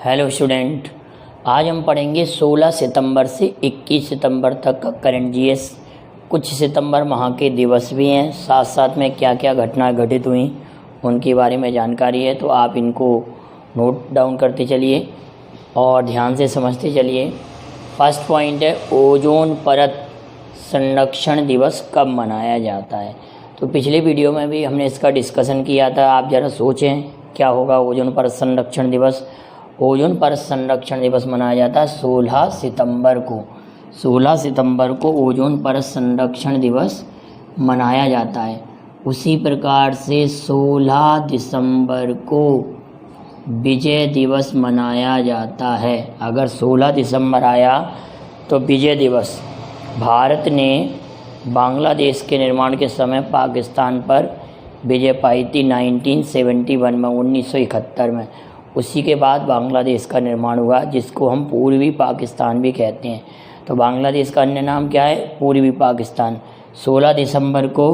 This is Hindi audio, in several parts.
हेलो स्टूडेंट, आज हम पढ़ेंगे 16 सितंबर से 21 सितंबर तक का करंट जीएस। कुछ सितंबर माह के दिवस भी हैं, साथ साथ में क्या क्या घटनाएं घटित हुई उनके बारे में जानकारी है, तो आप इनको नोट डाउन करते चलिए और ध्यान से समझते चलिए। फर्स्ट पॉइंट है, ओजोन परत संरक्षण दिवस कब मनाया जाता है। तो पिछले वीडियो में भी हमने इसका डिस्कशन किया था, आप ज़रा सोचें क्या होगा ओजोन परत संरक्षण दिवस। ओजोन परत संरक्षण दिवस मनाया जाता है 16 सितंबर को। 16 सितंबर को ओजोन परत संरक्षण दिवस मनाया जाता है। उसी प्रकार से 16 दिसंबर को विजय दिवस मनाया जाता है। अगर 16 दिसंबर आया तो विजय दिवस, भारत ने बांग्लादेश के निर्माण के समय पाकिस्तान पर विजय पाई थी 1971 में, 1971 में। उसी के बाद बांग्लादेश का निर्माण हुआ, जिसको हम पूर्वी पाकिस्तान भी कहते हैं। तो बांग्लादेश का अन्य नाम क्या है? पूर्वी पाकिस्तान। 16 दिसंबर को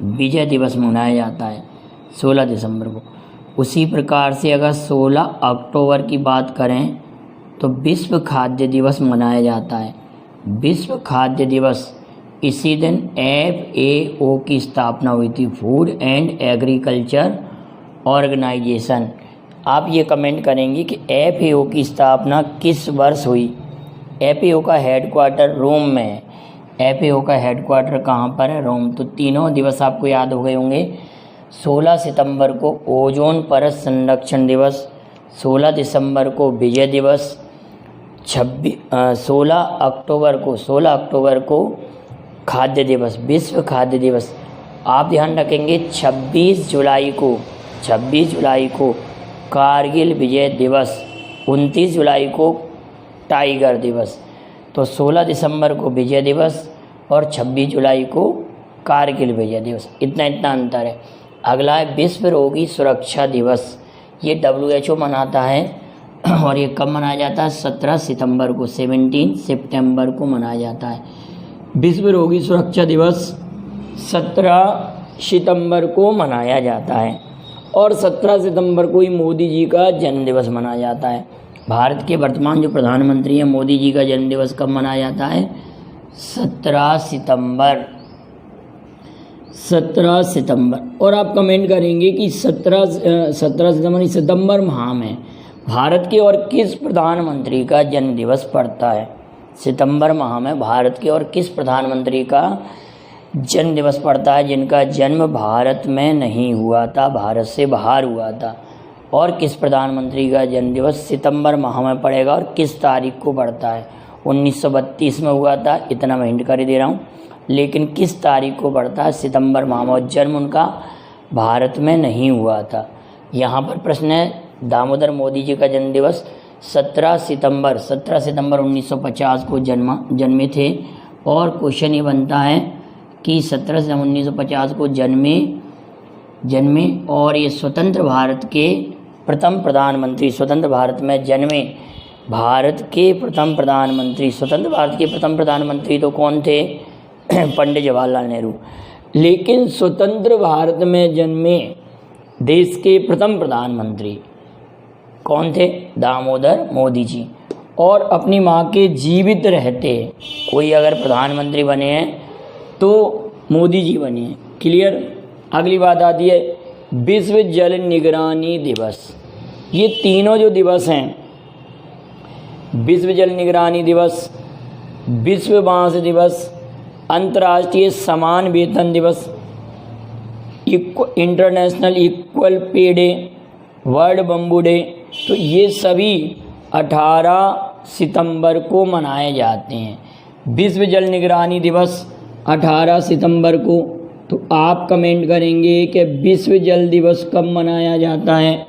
विजय दिवस मनाया जाता है, 16 दिसंबर को। उसी प्रकार से अगर 16 अक्टूबर की बात करें तो विश्व खाद्य दिवस मनाया जाता है। विश्व खाद्य दिवस, इसी दिन FAO की स्थापना हुई थी, फूड एंड एग्रीकल्चर ऑर्गेनाइजेशन। आप ये कमेंट करेंगे कि FAO की स्थापना किस वर्ष हुई। FAO का हेडक्वार्टर रोम में है। FAO का हेडक्वार्टर कहाँ पर है? रोम। तो तीनों दिवस आपको याद हो गए होंगे। 16 सितंबर को ओजोन परत संरक्षण दिवस, 16 दिसंबर को विजय दिवस, 16 अक्टूबर को खाद्य दिवस, विश्व खाद्य दिवस। आप ध्यान रखेंगे 26 जुलाई को कारगिल विजय दिवस, 29 जुलाई को टाइगर दिवस। तो 16 दिसंबर को विजय दिवस और 26 जुलाई को कारगिल विजय दिवस। इतना अंतर है। अगला है विश्व रोगी सुरक्षा दिवस। ये WHO मनाता है और ये कब मनाया जाता है? 17 सितंबर को, 17 सितंबर को मनाया जाता है। विश्व रोगी सुरक्षा दिवस 17 सितंबर को मनाया जाता है और 17 सितंबर को ही मोदी जी का जन्म दिवस मनाया जाता है। भारत के वर्तमान जो प्रधानमंत्री हैं, मोदी जी का जन्म दिवस कब मनाया जाता है? 17 सितंबर। और आप कमेंट करेंगे कि 17 सितंबर माह में भारत के और किस प्रधानमंत्री का जन्म दिवस पड़ता है? सितंबर माह में भारत के और किस प्रधानमंत्री का जन्म दिवस पड़ता है जिनका जन्म भारत में नहीं हुआ था, भारत से बाहर हुआ था? और किस प्रधानमंत्री का जन्म दिवस सितंबर माह में पड़ेगा और किस तारीख को पड़ता है? 1932 में हुआ था, इतना मैं हिंट कर दे रहा हूँ, लेकिन किस तारीख को पड़ता है? सितंबर माह में। और जन्म उनका भारत में नहीं हुआ था। यहाँ पर प्रश्न है, दामोदर मोदी जी का जन्म दिवस 17 सितंबर 1950 को जन्मे थे। और क्वेश्चन ये बनता है कि 17 सितंबर 1950 को जन्मे और ये स्वतंत्र भारत के प्रथम प्रधानमंत्री, स्वतंत्र भारत में जन्मे भारत के प्रथम प्रधानमंत्री। स्वतंत्र भारत के प्रथम प्रधानमंत्री तो कौन थे? पंडित जवाहरलाल नेहरू। लेकिन स्वतंत्र भारत में जन्मे देश के प्रथम प्रधानमंत्री कौन थे? दामोदर मोदी जी। और अपनी माँ के जीवित रहते कोई अगर प्रधानमंत्री बने हैं तो मोदी जी बने हैं। क्लियर? अगली बात आती है विश्व जल निगरानी दिवस। ये तीनों जो दिवस हैं, विश्व जल निगरानी दिवस, विश्व बांस दिवस, अंतर्राष्ट्रीय समान वेतन दिवस, international equal pay day, world bamboo day, तो ये सभी 18 सितंबर को मनाए जाते हैं। विश्व जल निगरानी दिवस 18 सितंबर को। तो आप कमेंट करेंगे कि विश्व जल दिवस कब मनाया जाता है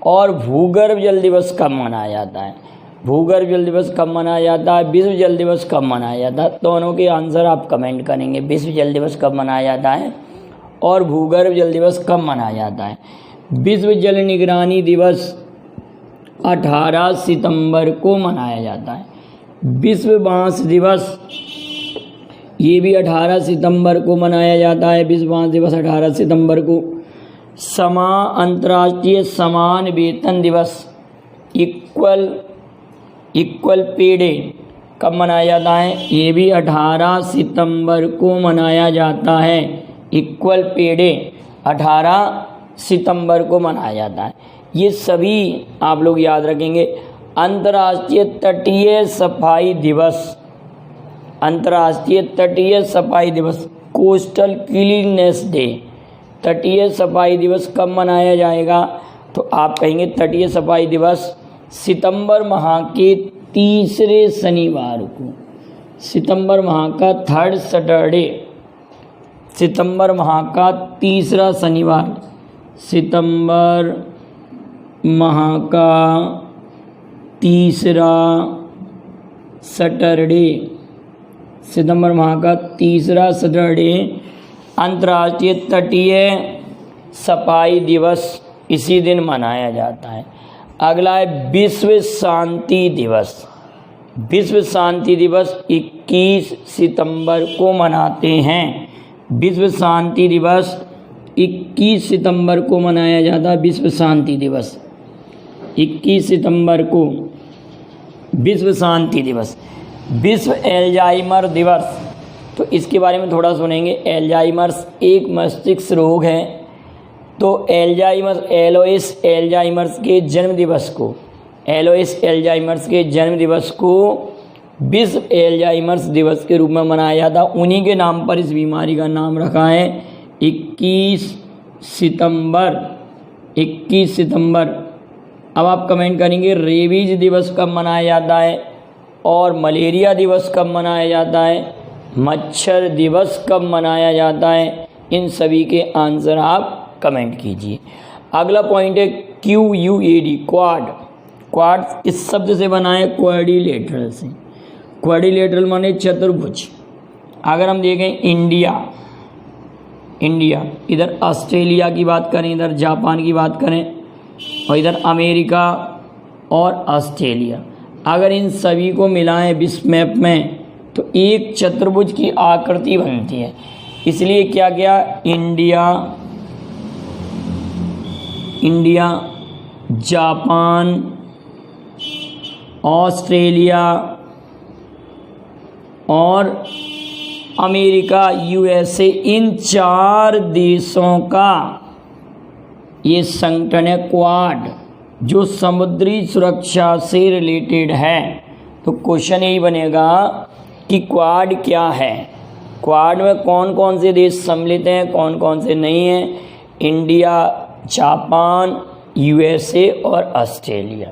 और भूगर्भ जल दिवस कब मनाया जाता है? भूगर्भ जल दिवस कब मनाया जाता है, विश्व जल दिवस कब मनाया जाता है? दोनों के आंसर आप कमेंट करेंगे। विश्व जल दिवस कब मनाया जाता है और भूगर्भ जल दिवस कब मनाया जाता है? विश्व जल निगरानी दिवस 18 सितंबर को मनाया जाता है। विश्व बांस दिवस, ये भी 18 सितंबर को मनाया जाता है। विश्व बांस दिवस 18 सितंबर को। अंतर्राष्ट्रीय समान वेतन दिवस इक्वल पे डे कब मनाया जाता है? ये भी 18 सितंबर को मनाया जाता है। इक्वल पे डे 18 सितंबर को मनाया जाता है। ये सभी आप लोग याद रखेंगे। अंतर्राष्ट्रीय तटीय सफाई दिवस, अंतर्राष्ट्रीय तटीय सफाई दिवस, कोस्टल क्लीननेस डे, तटीय सफाई दिवस कब मनाया जाएगा? तो आप कहेंगे तटीय सफाई दिवस सितंबर माह के तीसरे शनिवार को, सितंबर माह का थर्ड सैटरडे, सितंबर माह का तीसरा शनिवार, सितंबर माह का तीसरा सैटरडे, सितंबर माह का तीसरा सैटरडे अंतर्राष्ट्रीय तटीय सफाई दिवस इसी दिन मनाया जाता है। अगला है विश्व शांति दिवस। विश्व शांति दिवस 21 सितंबर को मनाते हैं। विश्व शांति दिवस 21 सितंबर को मनाया जाता है। विश्व शांति दिवस 21 सितंबर को विश्व शांति दिवस। विश्व एल्जाइमर दिवस, तो इसके बारे में थोड़ा सुनेंगे। एल्जाइमर्स एक मस्तिष्क रोग है, तो एलोइस एल्जाइमर्स के जन्म दिवस को, एलोइस एल्जाइमर्स के जन्म दिवस को विश्व एल्जाइमर्स दिवस के रूप में मनाया जाता। उन्हीं के नाम पर इस बीमारी का नाम रखा है 21 सितंबर। 21 सितंबर। अब आप कमेंट करेंगे रेबीज दिवस कब मनाया जाता है और मलेरिया दिवस कब मनाया जाता है, मच्छर दिवस कब मनाया जाता है। इन सभी के आंसर आप कमेंट कीजिए। अगला पॉइंट है QUAD, क्वाड। क्वाड इस शब्द से बना है क्वाड्रिलेटरल से। क्वाड्रिलेटरल माने चतुर्भुज। अगर हम देखें इंडिया, इधर ऑस्ट्रेलिया की बात करें, इधर जापान की बात करें और इधर अमेरिका और ऑस्ट्रेलिया, अगर इन सभी को मिलाएं विश्व मैप में तो एक चतुर्भुज की आकृति बनती है। इसलिए क्या क्या इंडिया, जापान, ऑस्ट्रेलिया और अमेरिका USA, इन 4 देशों का ये संगठन है क्वाड, जो समुद्री सुरक्षा से रिलेटेड है। तो क्वेश्चन यही बनेगा कि क्वाड क्या है, क्वाड में कौन कौन से देश सम्मिलित हैं, कौन कौन से नहीं हैं। इंडिया, जापान, USA और ऑस्ट्रेलिया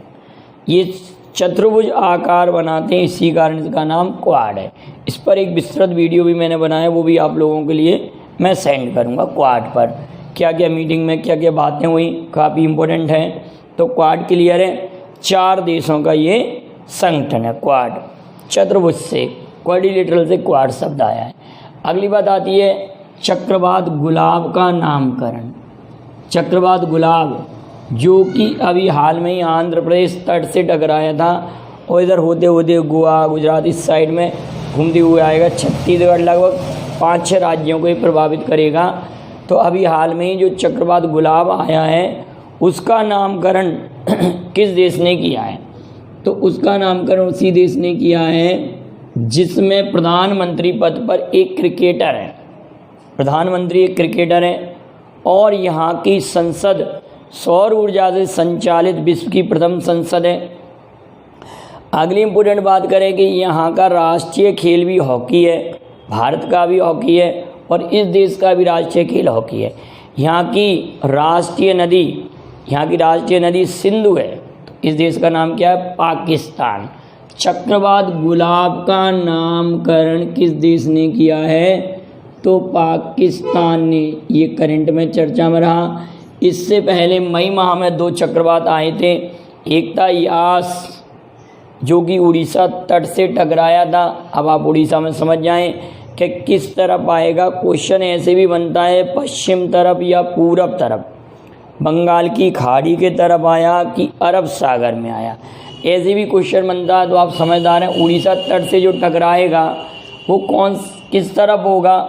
ये चतुर्भुज आकार बनाते हैं, इसी कारण इसका नाम क्वाड है। इस पर एक विस्तृत वीडियो भी मैंने बनाया, वो भी आप लोगों के लिए मैं सेंड करूंगा। क्वाड पर क्या क्या मीटिंग में क्या क्या बातें हुई, काफ़ी इम्पोर्टेंट है। तो क्वाड क्लियर है, 4 देशों का ये संगठन है क्वाड। चतुर्भुज से, क्वाड्रिलेटरल से क्वाड शब्द आया है। अगली बात आती है चक्रवात गुलाब का नामकरण। चक्रवात गुलाब जो कि अभी हाल में ही आंध्र प्रदेश तट से टकराया था और इधर होते होते गोवा, गुजरात इस साइड में घूमते हुए आएगा, छत्तीसगढ़, लगभग 5-6 राज्यों को ये प्रभावित करेगा। तो अभी हाल में ही जो चक्रवात गुलाब आया है उसका नामकरण किस देश ने किया है? तो उसका नामकरण उसी देश ने किया है जिसमें प्रधानमंत्री पद पर एक क्रिकेटर है। प्रधानमंत्री एक क्रिकेटर है और यहाँ की संसद सौर ऊर्जा से संचालित विश्व की प्रथम संसद है। अगली इम्पोर्टेंट बात करें कि यहाँ का राष्ट्रीय खेल भी हॉकी है, भारत का भी हॉकी है और इस देश का भी राष्ट्रीय खेल हॉकी है। यहाँ की राष्ट्रीय नदी सिंधु है। तो इस देश का नाम क्या है? पाकिस्तान। चक्रवात गुलाब का नामकरण किस देश ने किया है? तो पाकिस्तान ने। ये करंट में चर्चा में रहा। इससे पहले मई माह में 2 चक्रवात आए थे। एक था यास जो कि उड़ीसा तट से टकराया था। अब आप उड़ीसा में समझ जाएं कि किस तरफ आएगा। क्वेश्चन ऐसे भी बनता है पश्चिम तरफ या पूरब तरफ, बंगाल की खाड़ी के तरफ आया कि अरब सागर में आया, ऐसे भी क्वेश्चन बनता है। तो आप समझदार हैं, उड़ीसा तट से जो टकराएगा वो किस तरफ होगा?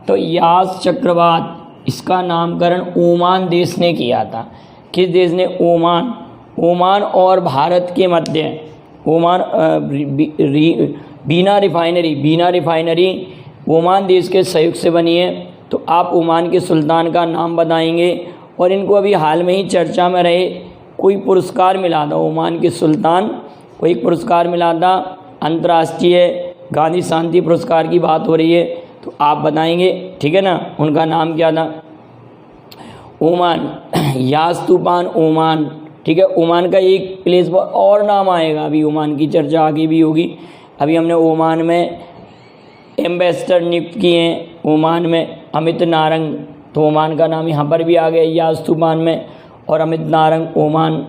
तो यास चक्रवात, इसका नामकरण ओमान देश ने किया था। किस देश ने? ओमान और भारत के मध्य ओमान बीना रिफाइनरी ओमान देश के सहयोग से बनी है। तो आप ओमान के सुल्तान का नाम बताएंगे। और इनको अभी हाल में ही चर्चा में रहे, कोई पुरस्कार मिला था ओमान के सुल्तान को, एक पुरस्कार मिला था, अंतर्राष्ट्रीय गांधी शांति पुरस्कार की बात हो रही है, तो आप बताएंगे, ठीक है ना। उनका नाम क्या था? ओमान, यास्तूपान ओमान, ठीक है। ओमान का एक प्लेस पर और नाम आएगा, अभी ओमान की चर्चा आगे भी होगी। अभी हमने ओमान में एम्बेसडर नियुक्त किए हैं, ओमान में अमित नारंग, तो ओमान का नाम यहाँ पर भी आ गया यास्तूपान में। और अमित नारंग ओमान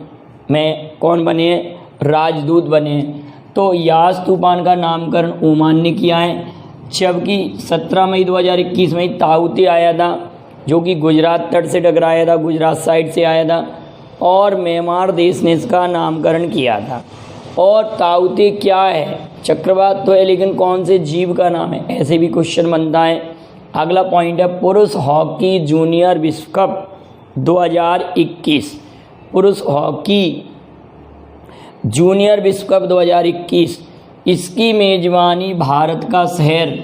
में कौन बने हैं? राजदूत बने हैं। तो यास्तूपान का नामकरण ओमान ने किया है। जबकि 17 मई 2021 में ताऊते आया था, जो कि गुजरात तट से टकराया था, गुजरात साइड से आया था, और म्यांमार देश ने इसका नामकरण किया था। और ताऊते क्या है? चक्रवात तो है, लेकिन कौन से जीव का नाम है? ऐसे भी क्वेश्चन बनता है। अगला पॉइंट है पुरुष हॉकी जूनियर विश्व कप 2021। पुरुष हॉकी जूनियर विश्व कप 2021, इसकी मेजबानी भारत का शहर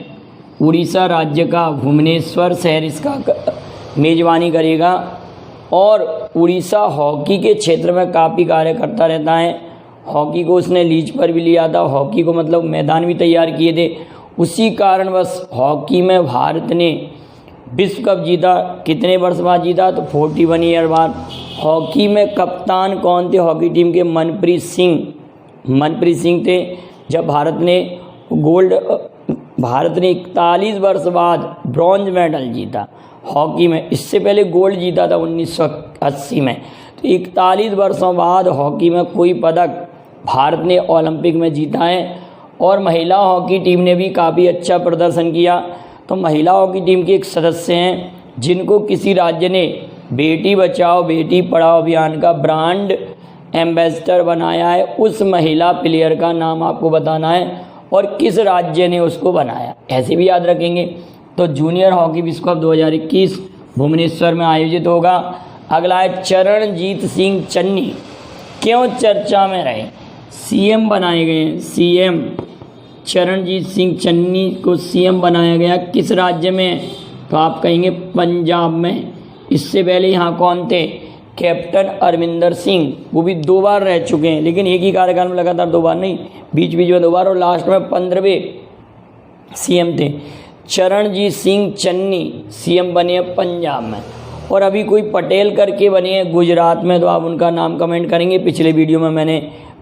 उड़ीसा राज्य का भुवनेश्वर शहर इसका मेजबानी करेगा। और उड़ीसा हॉकी के क्षेत्र में काफ़ी कार्य करता रहता है। हॉकी को उसने लीज पर भी लिया था, हॉकी को मतलब मैदान भी तैयार किए थे। उसी कारणवश हॉकी में भारत ने विश्व कप जीता। कितने वर्ष बाद जीता? तो 41 ईयर बाद। हॉकी में कप्तान कौन थे हॉकी टीम के? मनप्रीत सिंह थे। जब भारत ने 41 वर्ष बाद ब्रॉन्ज मेडल जीता हॉकी में। इससे पहले गोल्ड जीता था 1980 में। तो 41 वर्षों बाद हॉकी में कोई पदक भारत ने ओलंपिक में जीता है। और महिला हॉकी टीम ने भी काफ़ी अच्छा प्रदर्शन किया। तो महिला हॉकी टीम के एक सदस्य हैं जिनको किसी राज्य ने बेटी बचाओ बेटी पढ़ाओ अभियान का ब्रांड एम्बेसडर बनाया है। उस महिला प्लेयर का नाम आपको बताना है और किस राज्य ने उसको बनाया, ऐसे भी याद रखेंगे। तो जूनियर हॉकी विश्व कप 2021 भुवनेश्वर में आयोजित होगा। अगला है चरणजीत सिंह चन्नी, क्यों चर्चा में रहे? सीएम बनाए गए हैं। सीएम चरणजीत सिंह चन्नी को सीएम बनाया गया, किस राज्य में? तो आप कहेंगे पंजाब में। इससे पहले यहाँ कौन थे? कैप्टन अरविंदर सिंह, वो भी 2 बार रह चुके हैं, लेकिन एक ही कार्यकाल में लगातार 2 बार नहीं, बीच बीच में 2 बार, और लास्ट में 15वें सीएम थे। चरणजीत सिंह चन्नी सीएम बने हैं पंजाब में। और अभी कोई पटेल करके बने हैं गुजरात में, तो आप उनका नाम कमेंट करेंगे, पिछले वीडियो में मैंने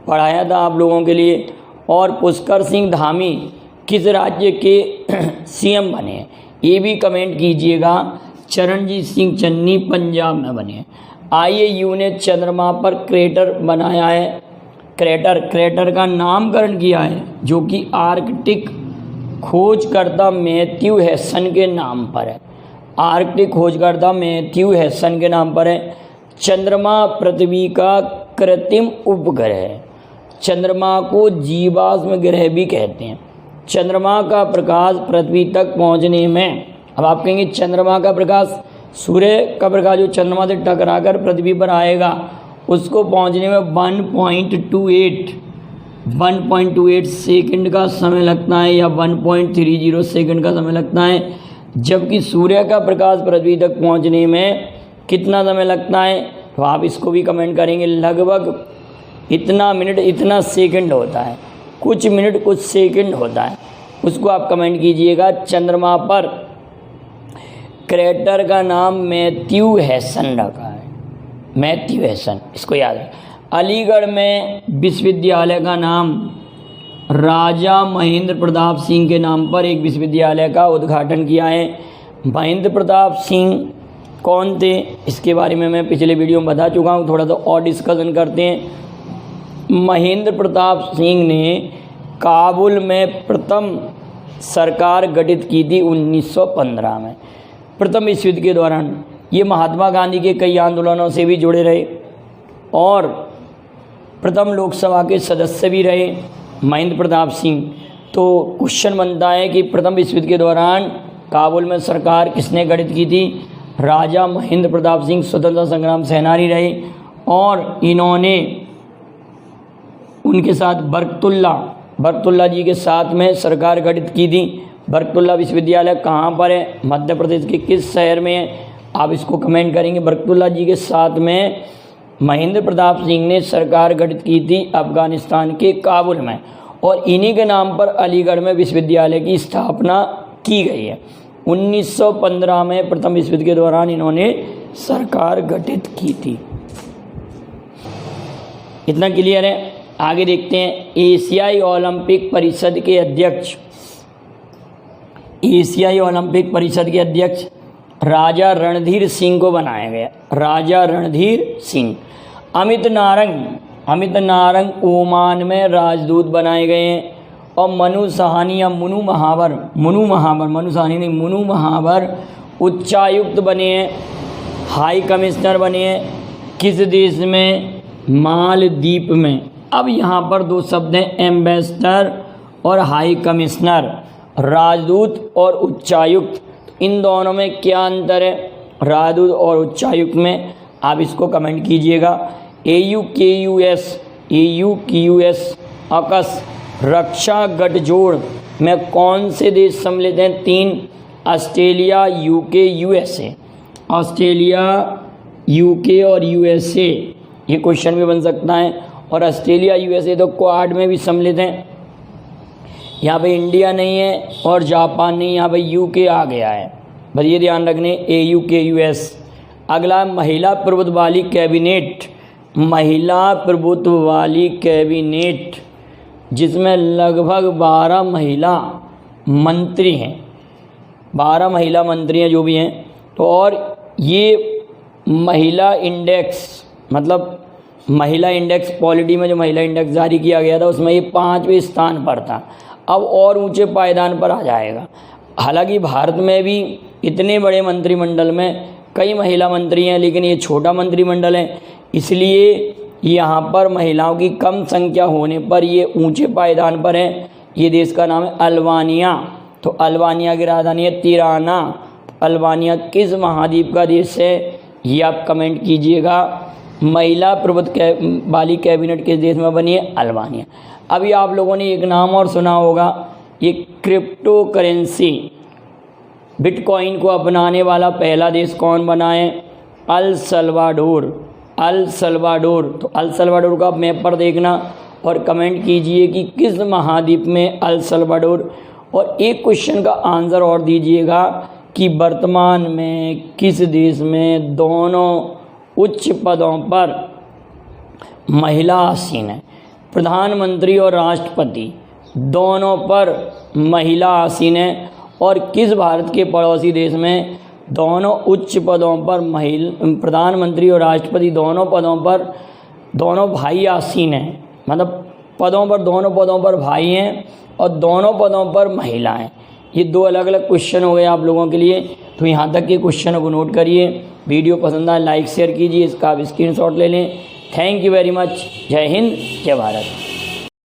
पढ़ाया था आप लोगों के लिए। और पुष्कर सिंह धामी किस राज्य के सीएम बने हैं, ये भी कमेंट कीजिएगा। चरणजीत सिंह चन्नी पंजाब में बने हैं। आईएयू ने चंद्रमा पर क्रेटर बनाया है, क्रेटर का नामकरण किया है, जो कि आर्कटिक खोजकर्ता मैथ्यू हैसन के नाम पर है। आर्कटिक खोजकर्ता मैथ्यू हैसन के नाम पर है। चंद्रमा पृथ्वी का कृत्रिम उपग्रह है। चंद्रमा को जीवाश्म ग्रह भी कहते हैं। चंद्रमा का प्रकाश पृथ्वी तक पहुंचने में, अब आप कहेंगे चंद्रमा का प्रकाश, सूर्य का प्रकाश जो चंद्रमा से टकराकर पृथ्वी पर आएगा, उसको पहुंचने में 1.28 सेकंड का समय लगता है, या 1.30 सेकंड का समय लगता है। जबकि सूर्य का प्रकाश पृथ्वी तक पहुंचने में कितना समय लगता है? तो आप इसको भी कमेंट करेंगे। लगभग इतना मिनट इतना सेकंड होता है, कुछ मिनट कुछ सेकंड होता है, उसको आप कमेंट कीजिएगा। चंद्रमा पर क्रेटर का नाम मैथ्यू हैसन रखा है, मैथ्यू हैसन, इसको याद रखें। अलीगढ़ में विश्वविद्यालय का नाम राजा महेंद्र प्रताप सिंह के नाम पर एक विश्वविद्यालय का उद्घाटन किया है। महेंद्र प्रताप सिंह कौन थे, इसके बारे में मैं पिछले वीडियो में बता चुका हूँ, थोड़ा सा और डिस्कशन करते हैं। महेंद्र प्रताप सिंह ने काबुल में प्रथम सरकार गठित की थी 1915 में, प्रथम विश्व युद्ध के दौरान। ये महात्मा गांधी के कई आंदोलनों से भी जुड़े रहे और प्रथम लोकसभा के सदस्य भी रहे महेंद्र प्रताप सिंह। तो क्वेश्चन बनता है कि प्रथम विश्व युद्ध के दौरान काबुल में सरकार किसने गठित की थी? राजा महेंद्र प्रताप सिंह स्वतंत्रता संग्राम सेनानी रहे और इन्होंने उनके साथ बरकतुल्ला जी के साथ में सरकार गठित की थी। बरकतुल्ला विश्वविद्यालय कहाँ पर है, मध्य प्रदेश के किस शहर में है, आप इसको कमेंट करेंगे। बरकतुल्ला जी के साथ में महेंद्र प्रताप सिंह ने सरकार गठित की थी अफगानिस्तान के काबुल में, और इन्हीं के नाम पर अलीगढ़ में विश्वविद्यालय की स्थापना की गई है। 1915 में प्रथम विश्व युद्ध के दौरान इन्होंने सरकार गठित की थी। इतना क्लियर है। आगे देखते हैं, एशियाई ओलंपिक परिषद के अध्यक्ष, एशियाई ओलंपिक परिषद के अध्यक्ष राजा रणधीर सिंह को बनाया गया। राजा रणधीर सिंह। अमित नारंग ओमान में राजदूत बनाए गए हैं। और मनु साहनी या मुनु महावर उच्चायुक्त बने हैं, हाई कमिश्नर बने हैं। किस देश में? मालदीप में। अब यहाँ पर दो शब्द हैं, एम्बेसडर और हाई कमिश्नर, राजदूत और उच्चायुक्त। इन दोनों में क्या अंतर है, राजदूत और उच्चायुक्त में? आप इसको कमेंट कीजिएगा। AUKUS अकस रक्षा गठजोड़ में कौन से देश सम्मिलित हैं? 3, Australia, UK, USA। Australia, UK और USA, ये क्वेश्चन भी बन सकता है। और ऑस्ट्रेलिया, USA तो क्वाड में भी सम्मिलित हैं। यहाँ पे इंडिया नहीं है और जापान नहीं, यहाँ पे UK आ गया है, बस ये ध्यान रखने, AUKUS। अगला, महिला प्रभुत्व वाली कैबिनेट, जिसमें लगभग 12 महिला मंत्री हैं, 12 महिला मंत्री हैं जो भी हैं। तो और ये महिला इंडेक्स, मतलब महिला इंडेक्स पॉलिटी में जो महिला इंडेक्स जारी किया गया था उसमें ये 5वें स्थान पर था, अब और ऊंचे पायदान पर आ जाएगा। हालांकि भारत में भी इतने बड़े मंत्रिमंडल में कई महिला मंत्री हैं, लेकिन ये छोटा मंत्रिमंडल है, इसलिए यहाँ पर महिलाओं की कम संख्या होने पर ये ऊंचे पायदान पर है। ये देश का नाम है अल्बानिया। तो अल्बानिया की राजधानी है तिराना। अल्बानिया किस महाद्वीप का देश है, ये आप कमेंट कीजिएगा। महिला प्रभुत्व वाली कैबिनेट किस देश में बनी है? अल्बानिया। अभी आप लोगों ने एक नाम और सुना होगा, ये क्रिप्टो करेंसी बिटकॉइन को अपनाने वाला पहला देश कौन बना है? El Salvador. तो अल सल्वाडोर का आप मैप पर देखना और कमेंट कीजिए कि किस महाद्वीप में अल सल्वाडोर। और एक क्वेश्चन का आंसर और दीजिएगा कि वर्तमान में किस देश में दोनों उच्च पदों पर महिला आसीन है? प्रधानमंत्री और राष्ट्रपति दोनों पर महिला आसीन है। और किस भारत के पड़ोसी देश में दोनों उच्च पदों पर प्रधानमंत्री और राष्ट्रपति दोनों पदों पर दोनों भाई आसीन हैं? मतलब दोनों पदों पर भाई हैं और दोनों पदों पर महिला हैं। ये दो अलग अलग क्वेश्चन हो गए आप लोगों के लिए। तो यहाँ तक के क्वेश्चनों को नोट करिए। वीडियो पसंद आए लाइक शेयर कीजिए, इसका आप स्क्रीनशॉट ले लें। Thank you very much. जय हिंद, जय भारत।